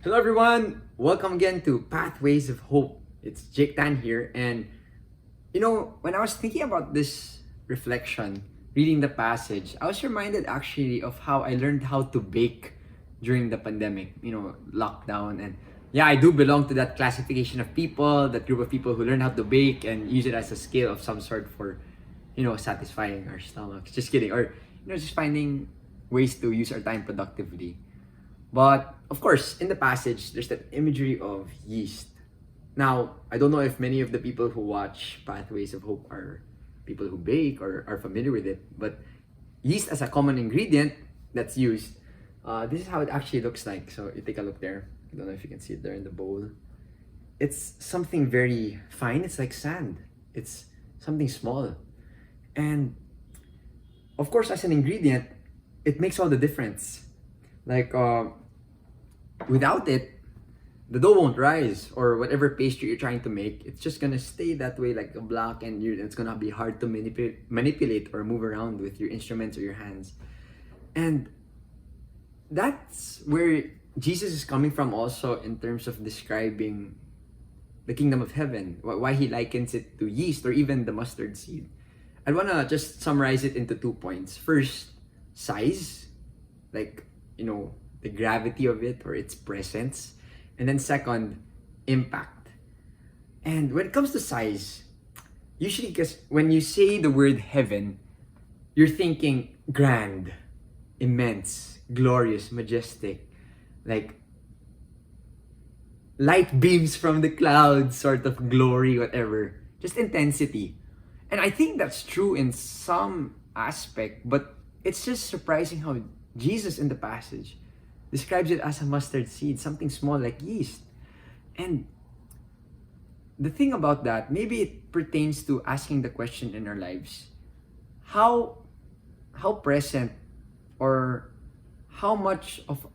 Hello everyone! Welcome again to Pathways of Hope. It's Jake Tan here, and when I was thinking about this reflection, reading the passage, I was reminded actually of how I learned how to bake during the pandemic, lockdown. And yeah, I do belong to that classification of people, that group of people who learn how to bake and use it as a skill of some sort for, satisfying our stomachs. Just kidding. Or, just finding ways to use our time productively. But of course, in the passage, there's that imagery of yeast. Now, I don't know if many of the people who watch Pathways of Hope are people who bake or are familiar with it, but yeast as a common ingredient that's used, this is how it actually looks like. So you take a look there. I don't know if you can see it there in the bowl. It's something very fine. It's like sand. It's something small. And of course, as an ingredient, it makes all the difference. Like, without it, the dough won't rise, or whatever pastry you're trying to make, it's just gonna stay that way like a block, and it's gonna be hard to manipulate or move around with your instruments or your hands. And that's where Jesus is coming from also in terms of describing the kingdom of heaven, why he likens it to yeast or even the mustard seed. I wanna just summarize it into 2 points. First, size, like, the gravity of it or its presence. And then second, impact. And when it comes to size, usually, because when you say the word heaven, you're thinking grand, immense, glorious, majestic, like light beams from the clouds, sort of glory, whatever. Just intensity. And I think that's true in some aspect, but it's just surprising how Jesus in the passage describes it as a mustard seed, something small like yeast. And the thing about that, maybe it pertains to asking the question in our lives, how present or how much of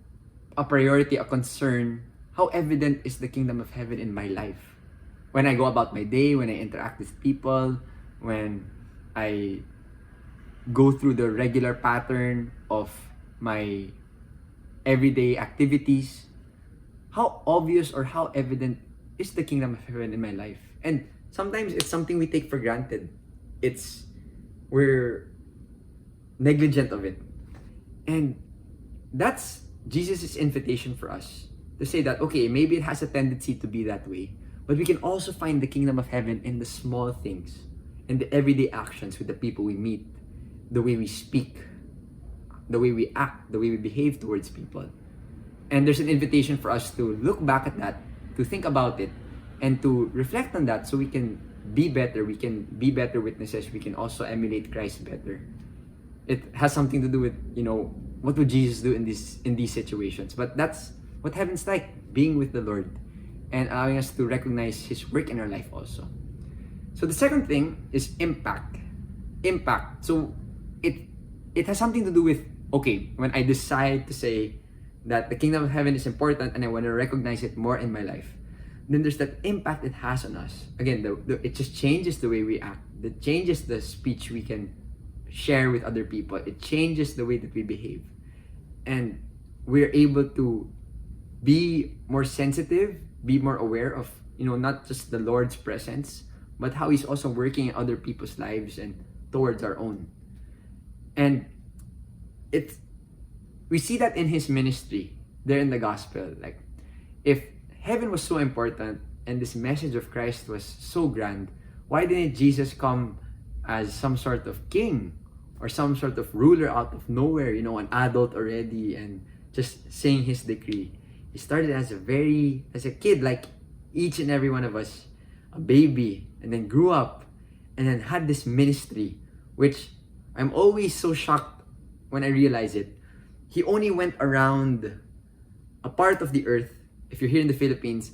a priority, a concern, how evident is the kingdom of heaven in my life? When I go about my day, when I interact with people, when I go through the regular pattern of my everyday activities, how obvious or how evident is the kingdom of heaven in my life? And sometimes it's something we take for granted. We're negligent of it. And that's Jesus' invitation for us to say that, okay, maybe it has a tendency to be that way, but we can also find the kingdom of heaven in the small things, in the everyday actions with the people we meet, the way we speak, the way we act, the way we behave towards people. And there's an invitation for us to look back at that, to think about it, and to reflect on that so we can be better. We can be better witnesses. We can also emulate Christ better. It has something to do with, what would Jesus do in these situations? But that's what heaven's like, being with the Lord and allowing us to recognize his work in our life also. So the second thing is impact. Impact. So it has something to do with, okay, when I decide to say that the kingdom of heaven is important and I want to recognize it more in my life, then there's that impact it has on us. Again, it just changes the way we act. It changes the speech we can share with other people. It changes the way that we behave. And we're able to be more sensitive, be more aware of, not just the Lord's presence, but how he's also working in other people's lives and towards our own. And we see that in his ministry there in the gospel. Like, if heaven was so important and this message of Christ was so grand, why didn't Jesus come as some sort of king or some sort of ruler out of nowhere, an adult already, and just saying his decree? He started as a kid, like each and every one of us, a baby, and then grew up and then had this ministry, which I'm always so shocked when I realize it. He only went around a part of the earth, if you're here in the Philippines,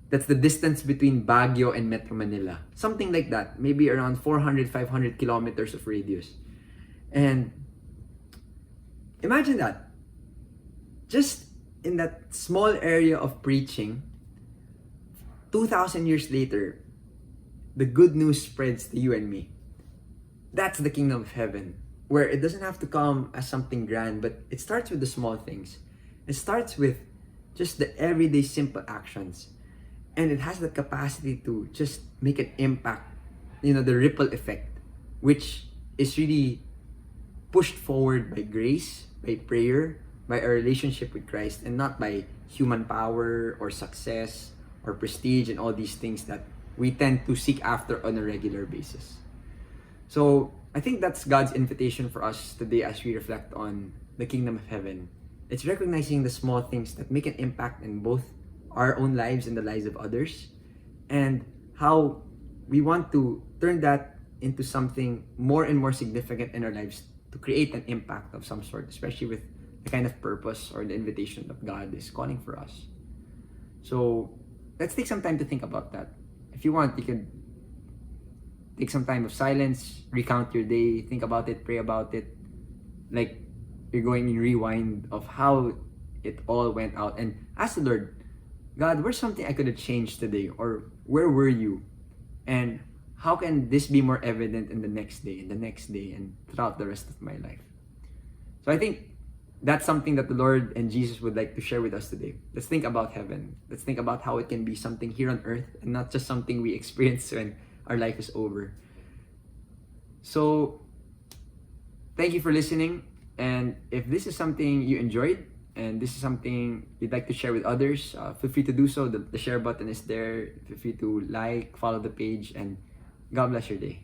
that's the distance between Baguio and Metro Manila. Something like that. Maybe around 400, 500 kilometers of radius. And imagine that. Just in that small area of preaching, 2,000 years later, the good news spreads to you and me. That's the kingdom of heaven, where it doesn't have to come as something grand, but it starts with the small things. It starts with just the everyday simple actions. And it has the capacity to just make an impact, the ripple effect, which is really pushed forward by grace, by prayer, by our relationship with Christ, and not by human power or success or prestige and all these things that we tend to seek after on a regular basis. So I think that's God's invitation for us today as we reflect on the kingdom of heaven. It's recognizing the small things that make an impact in both our own lives and the lives of others, and how we want to turn that into something more and more significant in our lives to create an impact of some sort, especially with the kind of purpose or the invitation that God is calling for us. So let's take some time to think about that. If you want, you can take some time of silence, recount your day, think about it, pray about it, like you're going in rewind of how it all went out, and ask the Lord, God, where's something I could have changed today? Or where were you? And how can this be more evident in the next day, and the next day, and throughout the rest of my life? So I think that's something that the Lord and Jesus would like to share with us today. Let's think about heaven. Let's think about how it can be something here on earth and not just something we experience when our life is over. So thank you for listening. And if this is something you enjoyed, and this is something you'd like to share with others, feel free to do so. The share button is there. Feel free to like, follow the page, and God bless your day.